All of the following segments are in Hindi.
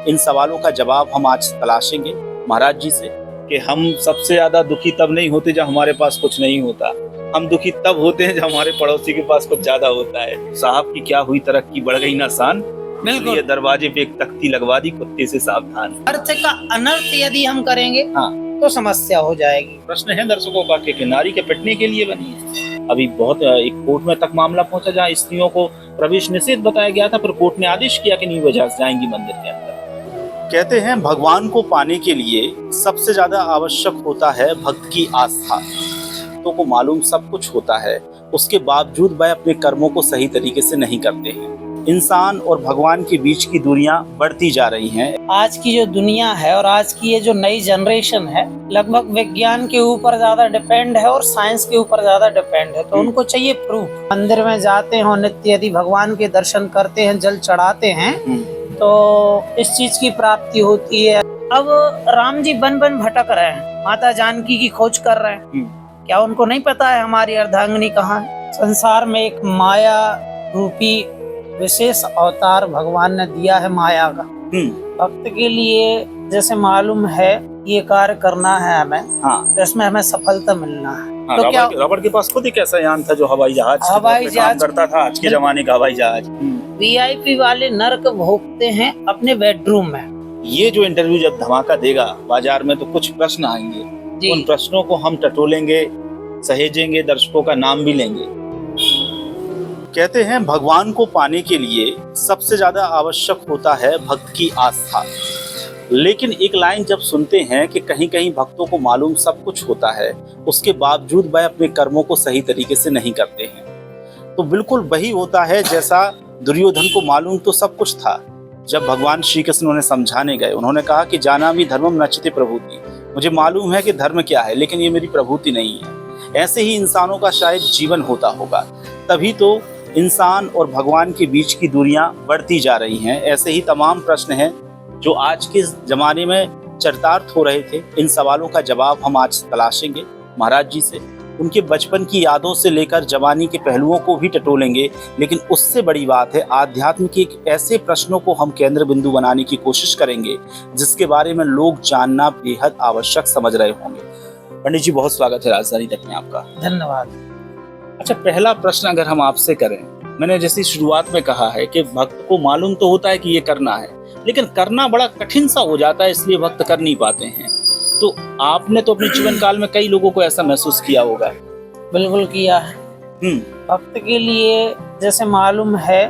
इन सवालों का जवाब हम आज तलाशेंगे महाराज जी से कि हम सबसे ज्यादा दुखी तब नहीं होते जब हमारे पास कुछ नहीं होता, हम दुखी तब होते हैं जब हमारे पड़ोसी के पास कुछ ज्यादा होता है। साहब की क्या हुई तरक्की, बढ़ गई ना शान, बिल्कुल। दरवाजे पे एक तख्ती लगवा दी, कुत्ते से सावधान। अर्थ का अनर्थ यदि हम करेंगे हाँ, तो समस्या हो जाएगी। प्रश्न है दर्शकों का कि नारी के पिटने के लिए बनी है। अभी बहुत एक कोर्ट में तक मामला पहुंचा जहां स्त्रियों को प्रवेश निषेध बताया गया था, पर कोर्ट ने आदेश किया कि नहीं वजह जाएंगी मंदिर के अंदर। कहते हैं भगवान को पाने के लिए सबसे ज्यादा आवश्यक होता है भक्त की आस्था। भक्तों को मालूम सब कुछ होता है, उसके बावजूद वह अपने कर्मों को सही तरीके से नहीं करते हैं। इंसान और भगवान के बीच की दूरियां बढ़ती जा रही हैं। आज की जो दुनिया है और आज की ये जो नई जनरेशन है लगभग विज्ञान के ऊपर ज्यादा डिपेंड है और साइंस के ऊपर ज्यादा डिपेंड है, तो उनको चाहिए प्रूफ। मंदिर में जाते हैं नित्य, यदि भगवान के दर्शन करते हैं, जल चढ़ाते हैं, तो इस चीज की प्राप्ति होती है। अब राम जी बन बन भटक रहे हैं, माता जानकी की खोज कर रहे हैं, क्या उनको नहीं पता है हमारी अर्धांगिनी कहाँ है? संसार में एक माया रूपी विशेष अवतार भगवान ने दिया है माया का। भक्त के लिए जैसे मालूम है ये कार्य करना है हमें, हाँ, जिसमें हमें सफलता मिलना है। हाँ, तो क्या रबड़ के पास खुद एक ऐसा यान था जो हवाई जहाज करता था, आज के जमाने का हवाई जहाज। वीआईपी वाले नर्क भोगते हैं अपने बेडरूम में। ये जो इंटरव्यू जब धमाका देगा बाजार में तो कुछ प्रश्न आएंगे, उन प्रश्नों को हम टटोलेंगे, सहेजेंगे, दर्शकों का नाम भी लेंगे। कहते हैं भगवान को पाने के लिए सबसे ज्यादा आवश्यक होता है भक्त की आस्था। लेकिन एक लाइन जब सुनते हैं कि कहीं कहीं भक्तों को मालूम सब कुछ होता है, उसके बावजूद वह अपने कर्मों को सही तरीके से नहीं करते हैं, तो बिल्कुल वही होता है जैसा दुर्योधन को मालूम तो सब कुछ था। जब भगवान श्री कृष्ण उन्हें समझाने गए, उन्होंने कहा कि जानामि धर्मम नचते प्रभुति, मुझे मालूम है कि धर्म क्या है, लेकिन ये मेरी प्रभुति नहीं है। ऐसे ही इंसानों का शायद जीवन होता होगा, तभी तो इंसान और भगवान के बीच की दूरियां बढ़ती जा रही हैं। ऐसे ही तमाम प्रश्न हैं जो आज के जमाने में चरितार्थ हो रहे थे। इन सवालों का जवाब हम आज तलाशेंगे महाराज जी से। उनके बचपन की यादों से लेकर जवानी के पहलुओं को भी टटोलेंगे, लेकिन उससे बड़ी बात है आध्यात्म के एक ऐसे प्रश्नों को हम केंद्र बिंदु बनाने की कोशिश करेंगे जिसके बारे में लोग जानना बेहद आवश्यक समझ रहे होंगे। पंडित जी बहुत स्वागत है राजधानी तक में आपका। धन्यवाद। अच्छा, पहला प्रश्न अगर हम आपसे करें, मैंने जैसी शुरुआत में कहा है कि भक्त को मालूम तो होता है कि ये करना है, लेकिन करना बड़ा कठिन सा हो जाता है, इसलिए भक्त कर नहीं पाते हैं। तो आपने तो अपने जीवन काल में कई लोगों को ऐसा महसूस किया होगा। बिल्कुल किया है। भक्त के लिए जैसे मालूम है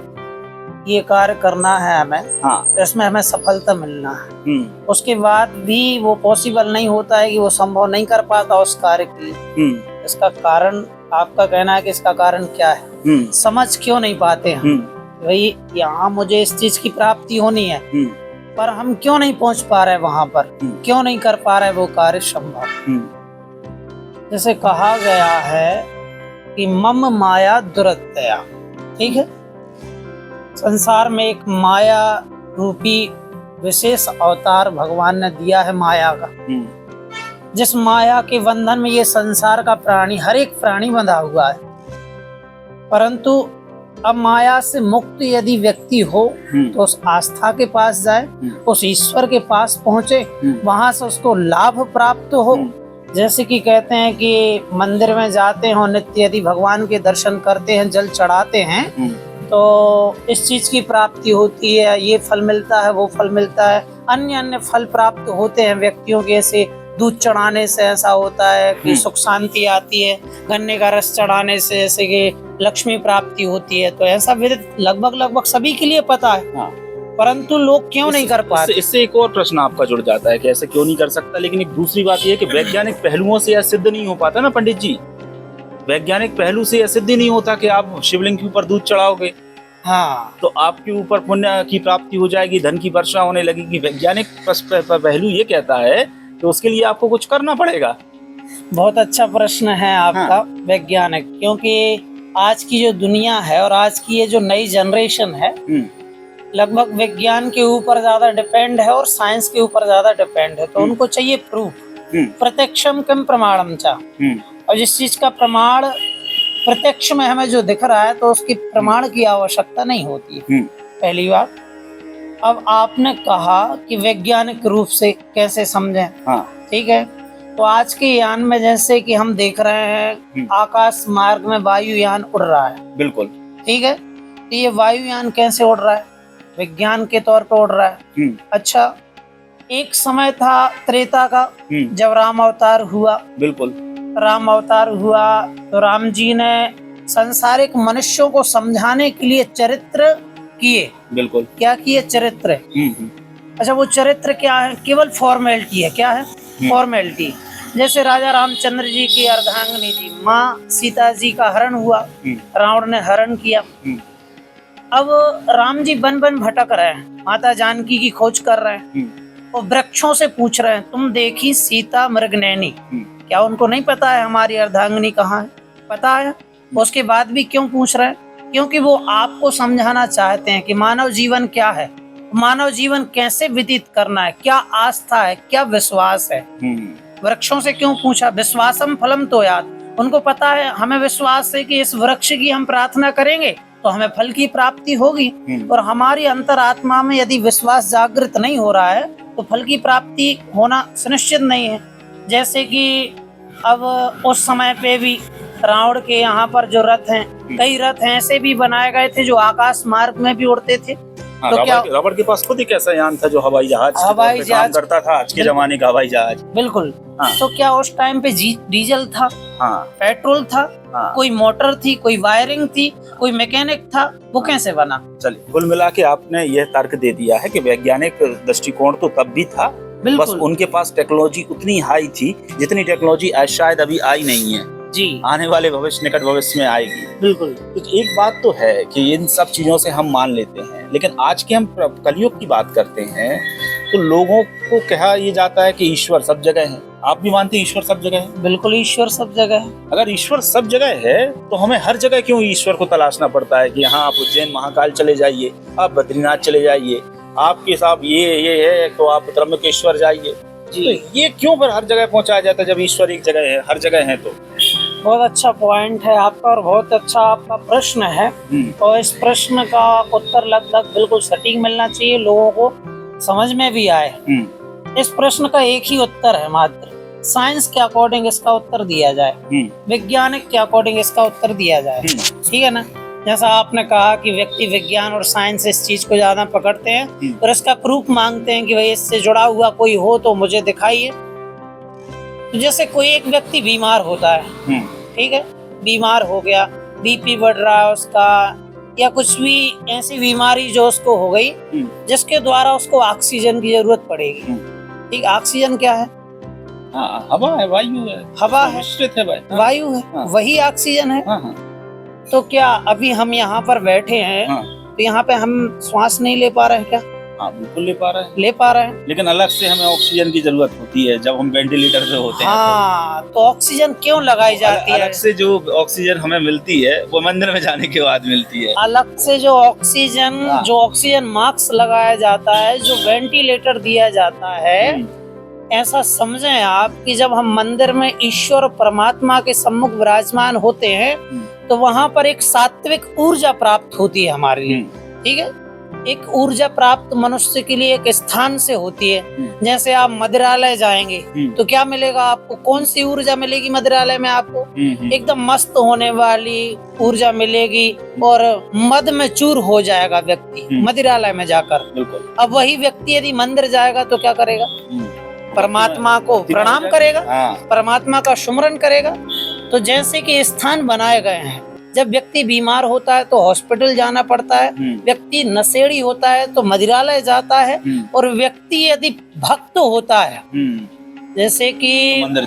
ये कार्य करना है हमें, हाँ, इसमें हमें सफलता मिलना है, उसके बाद भी वो पॉसिबल नहीं होता है कि वो संभव नहीं कर पाता उस कार्य के लिए। इसका कारण आपका कहना है कि इसका कारण क्या है? समझ क्यों नहीं पाते हैं? भाई यहाँ मुझे इस चीज की प्राप्ति होनी है, पर हम क्यों नहीं पहुंच पा रहे वहां पर, क्यों नहीं कर पा रहे वो कार्य संभव? जैसे कहा गया है कि मम माया दुरत्यया, ठीक है, संसार में एक माया रूपी विशेष अवतार भगवान ने दिया है माया का। जिस माया के बंधन में ये संसार का प्राणी, हर एक प्राणी बंधा हुआ है, परंतु अब माया से मुक्त यदि व्यक्ति हो तो उस आस्था के पास जाए, उस ईश्वर के पास पहुंचे, वहां से उसको लाभ प्राप्त हो। जैसे कि कहते हैं कि मंदिर में जाते हो नित्य, यदि भगवान के दर्शन करते हैं, जल चढ़ाते हैं, तो इस चीज की प्राप्ति होती है, ये फल मिलता है, वो फल मिलता है, अन्य अन्य फल प्राप्त होते हैं व्यक्तियों के। ऐसे दूध चढ़ाने से ऐसा होता है कि सुख शांति आती है, गन्ने का रस चढ़ाने से जैसे कि लक्ष्मी प्राप्ति होती है। तो ऐसा लगभग सभी के लिए पता है, हाँ, परंतु लोग क्यों नहीं कर पाते? इससे एक और प्रश्न आपका जुड़ जाता है कि ऐसे क्यों नहीं कर सकता। लेकिन एक दूसरी बात यह है कि वैज्ञानिक पहलुओं से यह सिद्ध नहीं हो पाता ना पंडित जी। वैज्ञानिक पहलू से यह सिद्ध नहीं होता कि आप शिवलिंग के ऊपर दूध चढ़ाओगे, हाँ, तो आपके ऊपर पुण्य की प्राप्ति हो जाएगी, धन की वर्षा होने लगेगी। वैज्ञानिक पहलू ये कहता है तो उसके लिए आपको कुछ करना पड़ेगा। बहुत अच्छा प्रश्न है आपका, हाँ, वैज्ञानिक, क्योंकि आज की जो दुनिया है और आज की ये जो नई जनरेशन है लगभग विज्ञान के ऊपर ज्यादा डिपेंड है और साइंस के ऊपर ज्यादा डिपेंड है, तो उनको चाहिए प्रूफ। प्रत्यक्षम किम प्रमाणम चा, और जिस चीज का प्रमाण प्रत्यक्ष में हमें जो दिख रहा है तो उसकी प्रमाण की आवश्यकता नहीं होती है, पहली बात। अब आपने कहा कि वैज्ञानिक रूप से कैसे समझें। हाँ। ठीक है, तो आज के यान में जैसे कि हम देख रहे हैं आकाश मार्ग में वायुयान उड़ रहा है। बिल्कुल। ठीक है, तो ये वायुयान कैसे उड़ रहा है? विज्ञान के तौर पे उड़ रहा है। अच्छा, एक समय था त्रेता का, जब राम अवतार हुआ। बिल्कुल। राम अवतार हुआ तो राम जी ने संसारिक मनुष्यों को समझाने के लिए चरित्र किए। बिल्कुल। क्या किए? चरित्र। अच्छा, वो चरित्र क्या है? केवल फॉर्मेलिटी है। क्या है? फॉर्मेलिटी। जैसे राजा रामचंद्र जी की अर्धांगिनी जी माँ सीता जी का हरण हुआ, रावण ने हरण किया। अब राम जी वन वन भटक रहे हैं, माता जानकी की खोज कर रहे हैं और वृक्षों से पूछ रहे हैं, तुम देखी सीता मृगनयनी, क्या उनको नहीं पता है हमारी अर्धांगिनी कहाँ है? पता है। उसके बाद भी क्यों पूछ रहे हैं? क्योंकि वो आपको समझाना चाहते हैं कि मानव जीवन क्या है, मानव जीवन कैसे व्यतीत करना है, क्या आस्था है, क्या विश्वास है। वृक्षों से क्यों पूछा? विश्वासम फलम तो याद, उनको पता है, हमें विश्वास है कि इस वृक्ष की हम प्रार्थना करेंगे तो हमें फल की प्राप्ति होगी। और हमारी अंतरात्मा में यदि विश्वास जागृत नहीं हो रहा है तो फल की प्राप्ति होना सुनिश्चित नहीं है। जैसे कि अब उस समय पे भी रावण के यहाँ पर जो रथ हैं, कई रथ ऐसे भी बनाए गए थे जो आकाश मार्ग में भी उड़ते थे। तो क्या रावण के पास खुद एक ऐसा यान था जो हवाई जहाज काम करता था, आज के जमाने का हवाई जहाज। बिल्कुल। तो क्या उस टाइम पे डीजल था? पेट्रोल था? कोई मोटर थी, कोई वायरिंग थी, कोई मैकेनिक था? वो कैसे बना? चलिए, कुल मिला के आपने यह तर्क दे दिया है कि वैज्ञानिक दृष्टिकोण तो तब भी था, बस उनके पास टेक्नोलॉजी उतनी हाई थी जितनी टेक्नोलॉजी आज शायद अभी आई नहीं है जी, आने वाले भविष्य, निकट भविष्य में आएगी। बिल्कुल। तो एक बात तो है कि इन सब चीजों से हम मान लेते हैं, लेकिन आज के हम कलयुग की बात करते हैं तो लोगों को कहा ये जाता है कि ईश्वर सब जगह है। आप भी मानते हैं ईश्वर सब जगह है? बिल्कुल, ईश्वर सब जगह है। अगर ईश्वर सब जगह है तो हमें हर जगह क्यों ईश्वर को तलाशना पड़ता है कि हाँ आप उज्जैन महाकाल चले जाइए, आप बद्रीनाथ चले जाइए, आपके साथ ये है तो आप त्र्यंबकेश्वर जाइए। तो ये क्यों पर हर जगह पहुंचाया जाता है जब ईश्वर एक जगह है, हर जगह है? तो बहुत अच्छा पॉइंट है आपका और बहुत अच्छा आपका प्रश्न है। और इस प्रश्न का उत्तर लगभग बिल्कुल सटीक मिलना चाहिए, लोगों को समझ में भी आए। इस प्रश्न का एक ही उत्तर है मात्र, साइंस के अकॉर्डिंग इसका उत्तर दिया जाए, वैज्ञानिक के अकॉर्डिंग इसका उत्तर दिया जाए। ठीक है ना? जैसा आपने कहा कि व्यक्ति विज्ञान और साइंस इस चीज को ज्यादा पकड़ते हैं और इसका प्रूफ मांगते हैं कि भाई इससे जुड़ा हुआ कोई हो तो मुझे दिखाइए। तो जैसे कोई एक व्यक्ति बीमार होता है, ठीक है, बीमार हो गया, बीपी बढ़ रहा है उसका, या कुछ भी ऐसी बीमारी जो उसको हो गई जिसके द्वारा उसको ऑक्सीजन की जरूरत पड़ेगी। ठीक, ऑक्सीजन क्या है? हवा है, वायु है। हवा है, मिश्रित है, वायु है, वही ऑक्सीजन है। तो क्या अभी हम यहाँ पर बैठे हैं तो यहाँ पे हम श्वास नहीं ले पा रहे हैं क्या? हाँ, बिल्कुल ले पा रहे हैं। ले पा रहे हैं, लेकिन अलग से हमें ऑक्सीजन की जरूरत होती है जब हम वेंटिलेटर पे होते हैं। हाँ, तो ऑक्सीजन क्यों लगाई जाती है? अलग से जो ऑक्सीजन हमें मिलती है वो मंदिर में जाने के बाद मिलती है। अलग से जो ऑक्सीजन मास्क लगाया जाता है, जो वेंटिलेटर दिया जाता है, ऐसा समझें आप कि जब हम मंदिर में ईश्वर परमात्मा के सम्मुख विराजमान होते हैं तो वहाँ पर एक सात्विक ऊर्जा प्राप्त होती है हमारे लिए। ठीक है, एक ऊर्जा प्राप्त मनुष्य के लिए एक स्थान से होती है। जैसे आप मदिरालय जाएंगे तो क्या मिलेगा आपको? कौन सी ऊर्जा मिलेगी मदिरालय में आपको? एकदम मस्त होने वाली ऊर्जा मिलेगी और मद में चूर हो जाएगा व्यक्ति मदिरालय में जाकर। अब वही व्यक्ति यदि मंदिर जाएगा तो क्या करेगा? परमात्मा को प्रणाम करेगा, परमात्मा का सुमरन करेगा। तो जैसे कि स्थान बनाए गए हैं, जब व्यक्ति बीमार होता है तो हॉस्पिटल जाना पड़ता है, व्यक्ति नशेड़ी होता है तो मदिरालय जाता है, और व्यक्ति यदि भक्त होता है जैसे कि मंदिर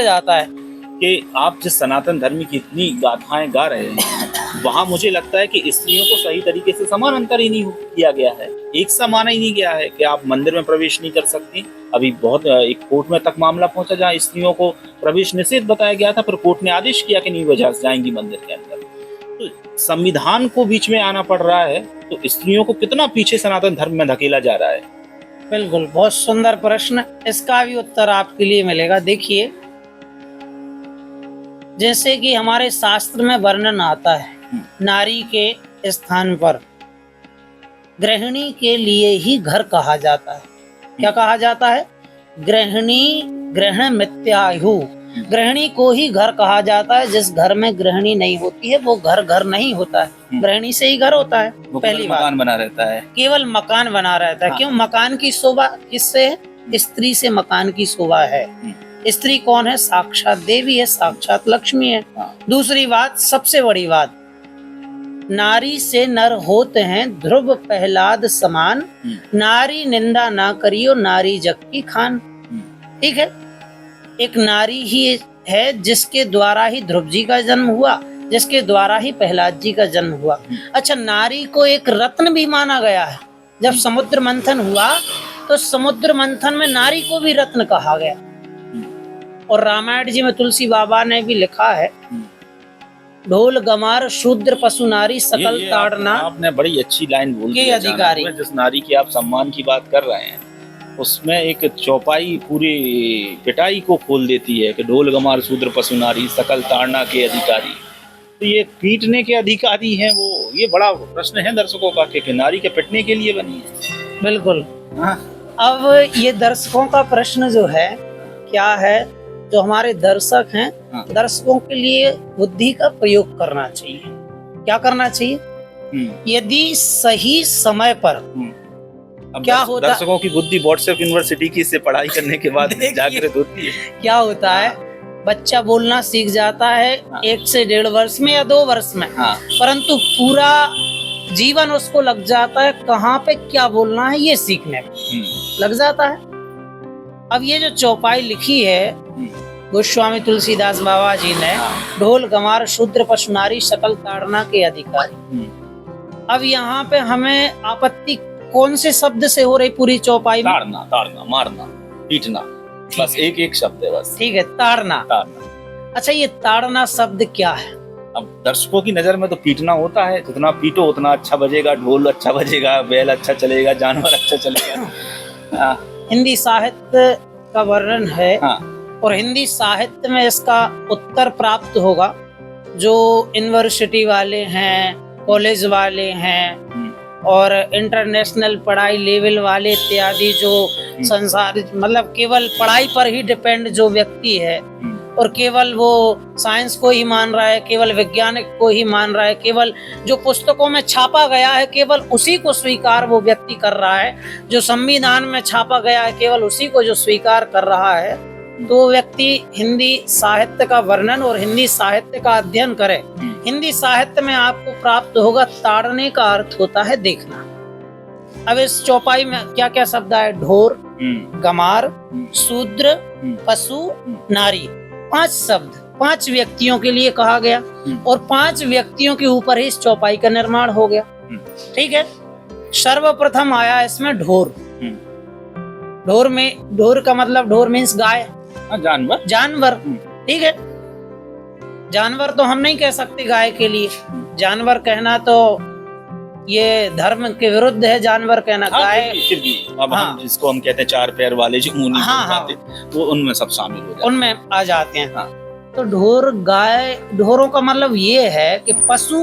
जाता है। कि आप जिस सनातन धर्म की इतनी गाथाएं गा रहे हैं, वहाँ मुझे लगता है कि स्त्रियों को सही तरीके से समानांतर ही नहीं किया गया है, एक सा माना ही नहीं गया है कि आप मंदिर में प्रवेश नहीं कर सकती। अभी बहुत एक कोर्ट में तक मामला पहुंचा जहाँ स्त्रियों को प्रवेश निषेध बताया गया था, पर कोर्ट ने आदेश किया कि नहीं वजह जाएंगी मंदिर के अंदर। तो संविधान को बीच में आना पड़ रहा है, तो स्त्रियों को कितना पीछे सनातन धर्म में धकेला जा रहा है। बिल्कुल, बहुत सुंदर प्रश्न, इसका भी उत्तर आपके लिए मिलेगा। देखिए, जैसे कि हमारे शास्त्र में वर्णन आता है नारी के स्थान पर, गृहिणी के लिए ही घर कहा जाता है। क्या कहा जाता है? गृहिणी, गृहण मिथ्याहु, गृहिणी को ही घर कहा जाता है। जिस घर में गृहिणी नहीं होती है वो घर घर नहीं होता है। गृहिणी से ही घर होता है। पहली बात, मकान बना रहता है, केवल मकान बना रहता है। क्यों? मकान की शोभा किससे है? स्त्री से मकान की शोभा है। स्त्री कौन है? साक्षात देवी है, साक्षात लक्ष्मी है। दूसरी बात, सबसे बड़ी बात, नारी से नर होते हैं ध्रुव प्रहलाद समान, नारी निंदा ना करियो नारी जग की खान। ठीक है, एक नारी ही है जिसके द्वारा ही ध्रुव जी का जन्म हुआ, जिसके द्वारा ही प्रहलाद जी का जन्म हुआ। अच्छा, नारी को एक रत्न भी माना गया है। जब समुद्र मंथन हुआ तो समुद्र मंथन में नारी को भी रत्न कहा गया। और रामायण जी में तुलसी बाबा ने भी लिखा है, ढोल गमार शूद्र पशु नारी सकल ताड़ना। आपने बड़ी अच्छी लाइन बोल दी। अधिकारी, जिस नारी की आप सम्मान की बात कर रहे हैं उसमें एक चौपाई पूरी पिटाई को खोल देती है कि ढोल गमार शूद्र पशु नारी सकल ताड़ना के अधिकारी। तो ये पीटने के अधिकारी हैं वो, ये बड़ा प्रश्न है दर्शकों का कि नारी के पिटने के लिए बनी है। बिल्कुल। अब ये दर्शकों का प्रश्न जो है क्या है, जो हमारे दर्शक हैं, दर्शकों के लिए बुद्धि का प्रयोग करना चाहिए। क्या करना चाहिए? यदि सही समय पर क्या होता, दर्शकों की बुद्धि व्हाट्सएप यूनिवर्सिटी की से पढ़ाई करने के बाद जागृत होती है। क्या होता है, बच्चा बोलना सीख जाता है 1 से 1.5 वर्ष में या 2 वर्ष में, परंतु पूरा जीवन उसको लग जाता है कहाँ पे क्या बोलना है ये सीखने में लग जाता है। अब ये जो चौपाई लिखी है गोस्वामी तुलसीदास बाबा जी ने, ढोल गमार शूद्र पशु नारी सकल ताड़ना के अधिकारी। अब यहाँ पे हमें आपत्ति कौन से शब्द से हो रही पूरी चौपाई में? ताड़ना, ताड़ना, मारना, पीटना, बस एक शब्द है बस। ठीक है, ताड़ना। अच्छा, ये ताड़ना शब्द क्या है? अब दर्शकों की नजर में तो पीटना होता है, जितना पीटो उतना अच्छा बजेगा, ढोल अच्छा बजेगा, बैल अच्छा चलेगा, जानवर अच्छा चलेगा। हिंदी साहित्य का वर्णन है और हिंदी साहित्य में इसका उत्तर प्राप्त होगा। जो यूनिवर्सिटी वाले हैं, कॉलेज वाले हैं और इंटरनेशनल पढ़ाई लेवल वाले इत्यादि, जो संसार मतलब केवल पढ़ाई पर ही डिपेंड जो व्यक्ति है और केवल वो साइंस को ही मान रहा है, केवल वैज्ञानिक को ही मान रहा है, केवल जो पुस्तकों में छापा गया है केवल उसी को स्वीकार वो व्यक्ति कर रहा है, जो संविधान में छापा गया है केवल उसी को जो स्वीकार कर रहा है, तो व्यक्ति हिंदी साहित्य का वर्णन और हिंदी साहित्य का अध्ययन करे। हिंदी साहित्य में आपको प्राप्त होगा ताड़ने का अर्थ होता है देखना। अब इस चौपाई में क्या क्या शब्द आए? ढोर, गमार, शूद्र, पशु, नारी। 5 शब्द 5 व्यक्तियों के लिए कहा गया और 5 व्यक्तियों के ऊपर ही इस चौपाई का निर्माण हो गया। ठीक है, सर्वप्रथम आया इसमें ढोर। ढोर का मतलब ढोर मीन्स गाय, जानवर। जानवर, ठीक है। जानवर तो हम नहीं कह सकते गाय के लिए, जानवर कहना तो ये धर्म के विरुद्ध है। जानवर कहना गाय अब हम जिसको हम कहते हैं 4 पैर वाले जो मुनि वो उनमें सब शामिल हो जाते हैं, उनमें आ जाते हैं। तो ढोर गाय, ढोरों का मतलब ये है कि पशु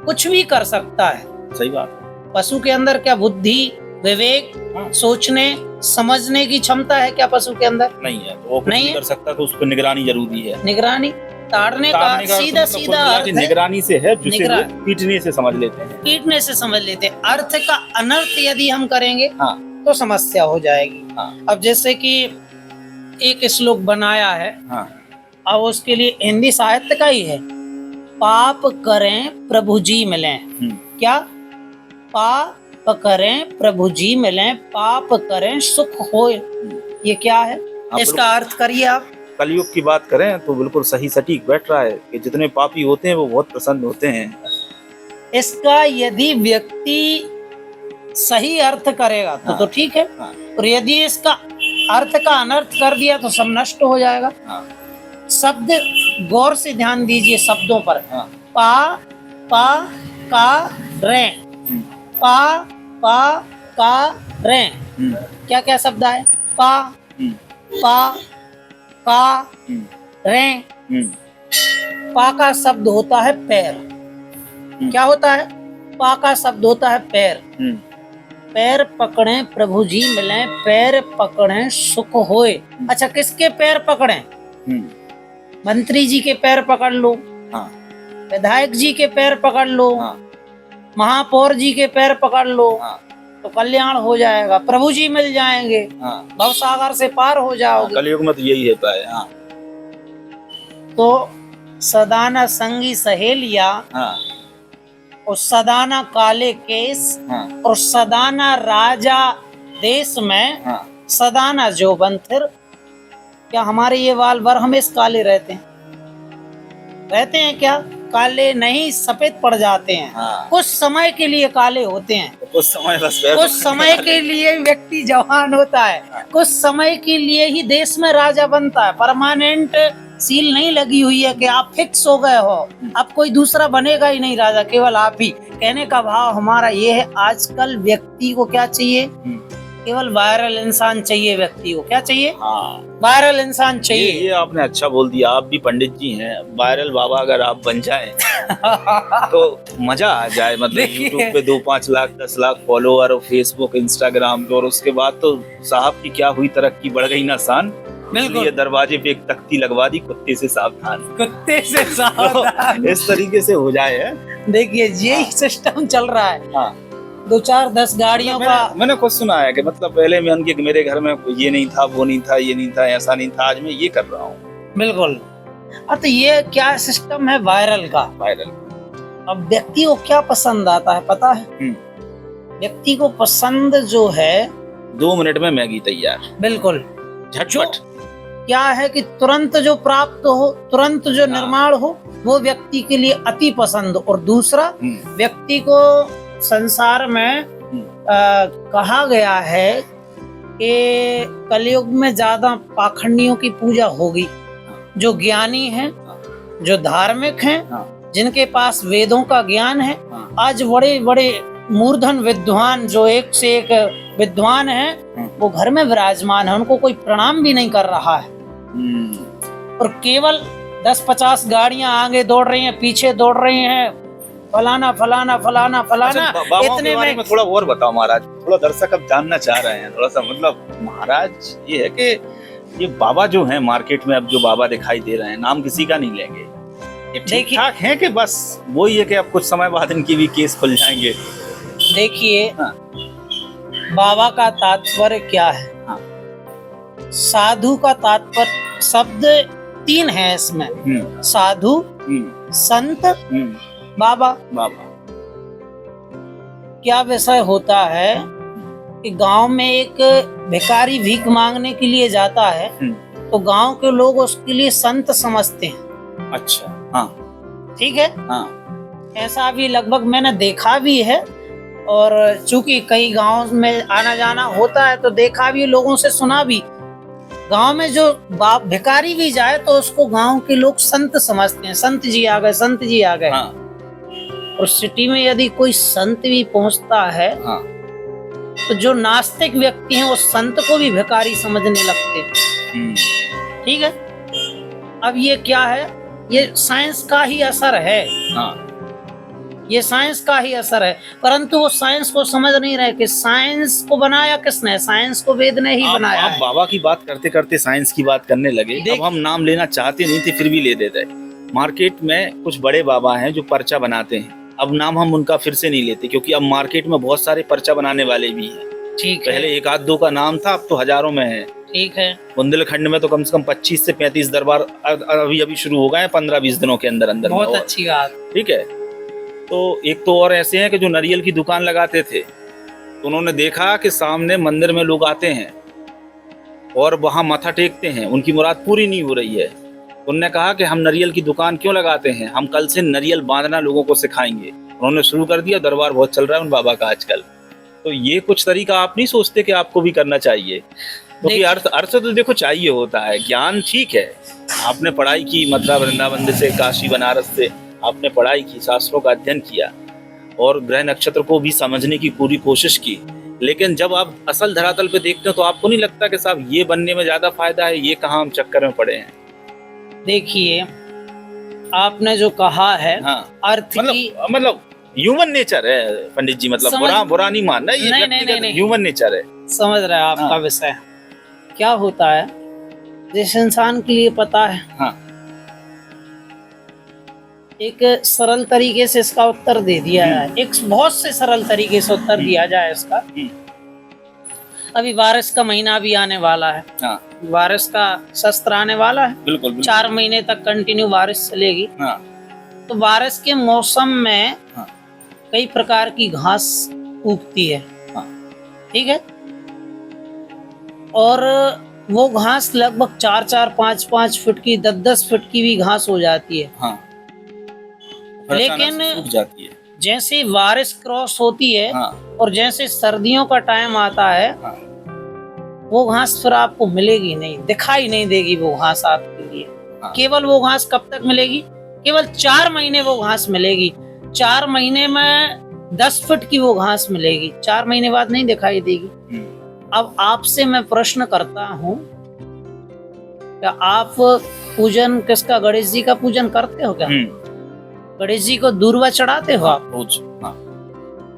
कुछ भी कर सकता है। सही बात। पशु के अंदर क्या बुद्धि, विवेक, सोचने समझने की क्षमता है क्या पशु के अंदर? नहीं है। तो वो कुछ नहीं कर सकता, तो उसको निगरानी जरूरी है। निगरानी, ताड़ने का सीधा सीधा अर्थ निगरानी से है, जिसे पीटने से समझ लेते हैं। पीटने से समझ लेते हैं। अर्थ का अनर्थ यदि हम करेंगे तो समस्या हो जाएगी। अब जैसे कि एक श्लोक बनाया है, अब उसके लिए हिंदी साहित्य का ही है, पाप करें प्रभु जी मिलें। क्या? पाप करें प्रभु जी मिलें, पाप करें सुख होए। ये क्या है? इसका अर्थ करिए आप। कलयुग की बात करें तो बिल्कुल सही सटीक बैठ रहा है कि जितने पापी होते हैं वो बहुत प्रसन्न होते हैं। इसका यदि व्यक्ति सही अर्थ करेगा तो ठीक है, और यदि इसका अर्थ का अनर्थ कर दिया तो सब नष्ट हो जाएगा। शब्द गौर से ध्यान दीजिए शब्दों पर। पा पा का रे, पा पा का रे, क्या क्या शब्द है? पा पा का रे। पा का शब्द होता है पैर। क्या होता है? पा का शब्द होता है पैर। पैर पकड़े प्रभु जी मिले, पैर पकड़े सुख होए। अच्छा, किसके पैर पकड़े? मंत्री जी के पैर पकड़ लो, विधायक जी के पैर पकड़ लो, महापौर जी के पैर पकड़ लो, तो कल्याण हो जाएगा, प्रभु जी मिल जाएंगे, भवसागर से पार हो जाओगे। कलयुग में तो यही होता है। तो सदाना संगी सहेलिया, और सदाना काले केस, और सदाना राजा देश में, सदाना जो बंथिर। क्या हमारे ये बाल बर हमेशा काले रहते हैं? रहते हैं क्या? काले नहीं, सफेद पड़ जाते हैं। कुछ समय के लिए काले होते हैं, कुछ समय के लिए व्यक्ति जवान होता है, कुछ समय के लिए ही देश में राजा बनता है। परमानेंट सील नहीं लगी हुई है कि आप फिक्स हो गए हो, अब कोई दूसरा बनेगा ही नहीं राजा, केवल आप ही। कहने का भाव हमारा ये है, आजकल व्यक्ति को क्या चाहिए? केवल वायरल इंसान चाहिए। व्यक्ति को क्या चाहिए? वायरल इंसान चाहिए। ये आपने अच्छा बोल दिया। आप भी पंडित जी हैं, वायरल बाबा अगर आप बन जाएं तो मजा आ जाए। मतलब यूट्यूब पे 2-5 लाख 10 लाख फॉलोअर, और फेसबुक इंस्टाग्राम पे, और उसके बाद तो साहब की क्या हुई, तरक्की बढ़ गई ना शान। बिल्कुल। ये दरवाजे पे एक तख्ती लगवा दी, कुत्ते से सावधान। कुत्ते से सावधान। इस तरीके से हो जाए है। देखिए यही सिस्टम चल रहा है। 2-4-10 गाड़ियों का मैंने खुद सुना है कि मतलब पहले में उनके मेरे घर में ये नहीं था, वो नहीं था, ये नहीं था, ऐसा नहीं था, आज मैं ये कर रहा हूँ। बिल्कुल। तो ये क्या सिस्टम है वायरल का? वायरल। अब व्यक्ति को क्या पसंद आता है पता है? व्यक्ति को पसंद जो है 2 मिनट में मैगी तैयार। बिल्कुल, झटपट। क्या है कि तुरंत जो प्राप्त हो, तुरंत जो निर्माण हो, वो व्यक्ति के लिए अति पसंद। और दूसरा, व्यक्ति को संसार में कहा गया है कि कलयुग में ज्यादा पाखंडियों की पूजा होगी। जो ज्ञानी हैं, जो धार्मिक हैं, जिनके पास वेदों का ज्ञान है, आज बड़े बड़े मूर्धन विद्वान, जो एक से एक विद्वान हैं, वो घर में विराजमान है, उनको कोई प्रणाम भी नहीं कर रहा है। और केवल 10-50 गाड़ियां आगे दौड़ रही हैं, पीछे दौड़ रही हैं, फलाना फलाना फलाना फलाना। अच्छा, इतने में थोड़ा और बताओ महाराज, थोड़ा दर्शक अब जानना चाह रहे हैं थोड़ा सा। मतलब महाराज ये है कि ये बाबा जो हैं मार्केट में, अब जो बाबा दिखाई दे रहे हैं, नाम किसी का नहीं लेंगे, ये ठीक ठाक है कि बस वही है कि अब कुछ समय बाद इनकी भी केस खुल जाएंगे? देखिए, बाबा का तात्पर्य क्या है? साधु का तात्पर्य शब्द 3 है इसमें, साधु, संत, बाबा। क्या विषय होता है कि गांव में एक भिखारी भीख मांगने के लिए जाता है, तो गांव के लोग उसके लिए संत समझते हैं। अच्छा, ठीक है। ऐसा भी लगभग मैंने देखा भी है, और चूंकि कई गांव में आना जाना होता है तो देखा भी, लोगों से सुना भी। गांव में जो भिखारी भी जाए तो उसको गांव के लोग संत समझते हैं, संत जी आ गए, संत जी आ गए। और सिटी में यदि कोई संत भी पहुंचता है, तो जो नास्तिक व्यक्ति हैं वो संत को भी भिखारी समझने लगते हैं। ठीक है। अब ये क्या है? ये साइंस का ही असर है। ये साइंस का ही असर है, परंतु वो साइंस को समझ नहीं रहे कि साइंस को बनाया किसने? साइंस को वेद ने ही बनाया है। बाबा की बात करते करते साइंस की बात करने लगे। अब हम नाम लेना चाहते नहीं थे, फिर भी ले देते। मार्केट में कुछ बड़े बाबा हैं जो पर्चा बनाते हैं। अब नाम हम उनका फिर से नहीं लेते, क्योंकि अब मार्केट में बहुत सारे पर्चा बनाने वाले भी हैं। ठीक है। पहले 1-2 का नाम था, अब तो हजारों में है। ठीक है। बुंदेलखंड में तो कम से कम 25 से 35 दरबार अभी शुरू हो गए हैं 15-20 दिनों के अंदर अंदर। बहुत अच्छी बात। ठीक है। तो एक तो और ऐसे हैं कि जो नारियल की दुकान लगाते थे, तो उन्होंने देखा कि सामने मंदिर में लोग आते हैं और वहां माथा टेकते हैं, उनकी मुराद पूरी नहीं हो रही है। उन्होंने कहा कि हम नारियल की दुकान क्यों लगाते हैं, हम कल से नारियल बांधना लोगों को सिखाएंगे। उन्होंने शुरू कर दिया। दरबार बहुत चल रहा है उन बाबा का आजकल। तो ये कुछ तरीका आप नहीं सोचते कि आपको भी करना चाहिए? क्योंकि अर्थ तो देखो चाहिए होता है। ज्ञान ठीक है, आपने पढ़ाई की, मथुरा वृंदावन से, काशी बनारस से आपने पढ़ाई की, शास्त्रों का अध्ययन किया और ग्रह नक्षत्र को भी समझने की पूरी कोशिश की, लेकिन जब आप असल धरातल पे देखते हो तो आपको नहीं लगता कि साहब ये बनने में ज्यादा फायदा है, ये कहाँ हम चक्कर में पड़े हैं? देखिए, आपने जो कहा है, अर्थ मतलब ह्यूमन नेचर है पंडित जी, मतलब बुरा नहीं मानना, ये व्यक्तिगत ह्यूमन नेचर है। समझ रहे हैं आपका विषय। क्या होता है, जिस इंसान के लिए पता है, हाँ, एक सरल तरीके से इसका उत्तर दे दिया है, एक बहुत से सरल तरीके से उत्तर दिया जाए इसका। अभी बारिश का महीना भी आने वाला है, हाँ, बारिश का शस्त्र आने वाला है, बिल्कुल, बिल्कुल। 4 महीने तक कंटिन्यू बारिश चलेगी। हाँ, तो बारिश के मौसम में हाँ, कई प्रकार की घास उगती है, हाँ, ठीक है, और वो घास लगभग 4-4, 5-5 फुट की, 10-10 फुट की भी घास हो जाती है। हाँ, लेकिन सूख जाती है जैसे बारिश क्रॉस होती है, हाँ, और जैसे सर्दियों का टाइम आता है, हाँ, वो घास फिर आपको मिलेगी नहीं, दिखाई नहीं देगी वो घास आपके लिए। हाँ। केवल वो घास कब तक मिलेगी? केवल 4 महीने वो घास मिलेगी। 4 महीने में 10 फुट की वो घास मिलेगी, 4 महीने बाद नहीं दिखाई देगी। अब आपसे मैं प्रश्न करता हूँ, क्या आप पूजन किसका, गणेश जी का पूजन करते हो क्या? गणेश जी को दूर्वा चढ़ाते हो आप? हाँ।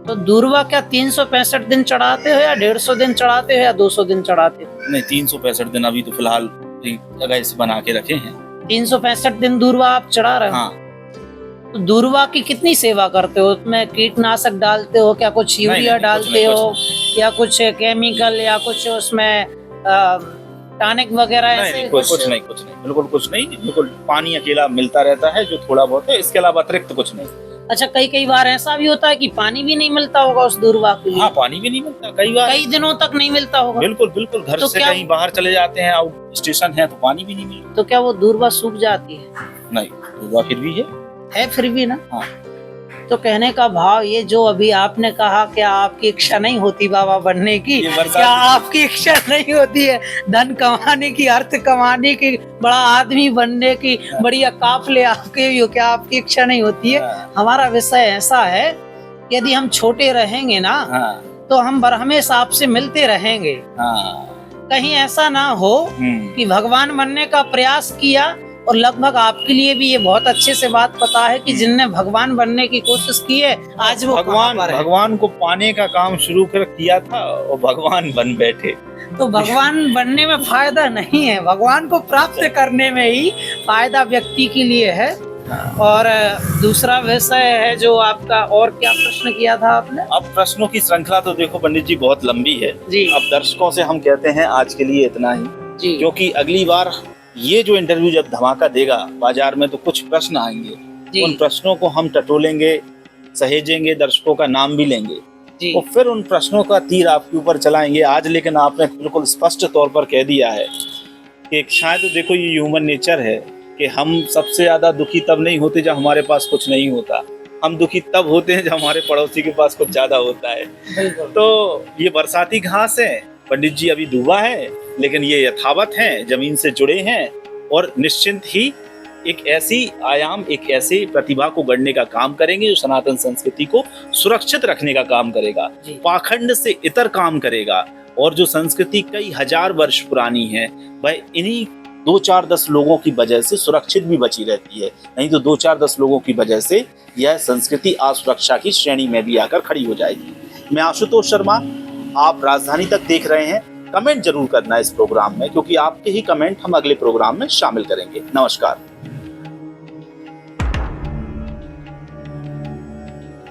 तो दूर्वा क्या 365 दिन चढ़ाते हो, या 150 दिन चढ़ाते हो, या 200 दिन चढ़ाते हो? नहीं, 365 दिन अभी तो फिलहाल जगह इसे बना के रखे हैं। 365 दिन दूर्वा आप चढ़ा रहे हो? हाँ। तो दूर्वा की कितनी सेवा करते हो? उसमें कीटनाशक डालते हो क्या, कुछ यूरिया डालते हो, या कुछ केमिकल, या कुछ उसमें टॉनिक वगैरह ऐसे? कुछ नहीं, बिल्कुल कुछ नहीं, बिल्कुल पानी अकेला मिलता रहता है जो थोड़ा बहुत है, इसके अलावा अतिरिक्त कुछ नहीं। अच्छा, कई बार ऐसा भी होता है कि पानी भी नहीं मिलता होगा उस दूर्वा के लिए? हाँ, पानी भी नहीं मिलता कई बार, कई दिनों तक नहीं मिलता होगा। बिल्कुल घर से कहीं बाहर चले जाते हैं, आउट स्टेशन है, तो पानी भी नहीं मिलता। तो क्या वो दूर्वा सूख जाती है? नहीं, दूर्वा फिर भी है फिर भी ना। हाँ। तो कहने का भाव ये, जो अभी आपने कहा, क्या आपकी इच्छा नहीं होती बाबा बनने की? क्या आपकी इच्छा नहीं होती है धन कमाने की, अर्थ कमाने की, बड़ा आदमी बनने की, बढ़िया काफले आपके, क्या आपकी इच्छा नहीं होती है? हमारा विषय ऐसा है, यदि हम छोटे रहेंगे ना, तो हम हमेशा आपसे मिलते रहेंगे। कहीं ऐसा ना हो कि भगवान बनने का प्रयास किया, और लगभग आपके लिए भी ये बहुत अच्छे से बात पता है कि जिनने भगवान बनने की कोशिश की है, आज वो भगवान को पाने का काम शुरू किया था और भगवान बन बैठे। तो भगवान बनने में फायदा नहीं है, भगवान को प्राप्त करने में ही फायदा व्यक्ति के लिए है। और दूसरा विषय है जो आपका, और क्या प्रश्न किया था आपने? अब प्रश्नों की श्रृंखला तो देखो पंडित जी बहुत लंबी है जी। अब दर्शकों से हम कहते हैं आज के लिए इतना ही जी, क्योंकि अगली बार ये जो इंटरव्यू जब धमाका देगा बाजार में, तो कुछ प्रश्न आएंगे, उन प्रश्नों को हम टटोलेंगे, सहेजेंगे, दर्शकों का नाम भी लेंगे जी। और फिर उन प्रश्नों का तीर आपके ऊपर चलाएंगे। आज लेकिन आपने बिल्कुल स्पष्ट तौर पर कह दिया है कि शायद देखो ये ह्यूमन नेचर है कि हम सबसे ज्यादा दुखी तब नहीं होते जब हमारे पास कुछ नहीं होता, हम दुखी तब होते हैं जब हमारे पड़ोसी के पास कुछ ज्यादा होता है। तो ये बरसाती घास है पंडित जी, अभी डूबा है, लेकिन ये यथावत हैं, जमीन से जुड़े हैं, और निश्चिंत ही एक ऐसी आयाम, एक ऐसे प्रतिभा को गढ़ने का काम करेंगे जो सनातन संस्कृति को सुरक्षित रखने का काम करेगा, पाखंड से इतर काम करेगा, और जो संस्कृति कई हजार वर्ष पुरानी है वह इन्हीं 2-4-10 लोगों की वजह से सुरक्षित भी बची रहती है। नहीं तो 2-4-10 लोगों की वजह से यह संस्कृति असुरक्षा की श्रेणी में भी आकर खड़ी हो जाएगी। मैं आशुतोष शर्मा, आप राजधानी तक देख रहे हैं। कमेंट जरूर करना इस प्रोग्राम में, क्योंकि आपके ही कमेंट हम अगले प्रोग्राम में शामिल करेंगे। नमस्कार।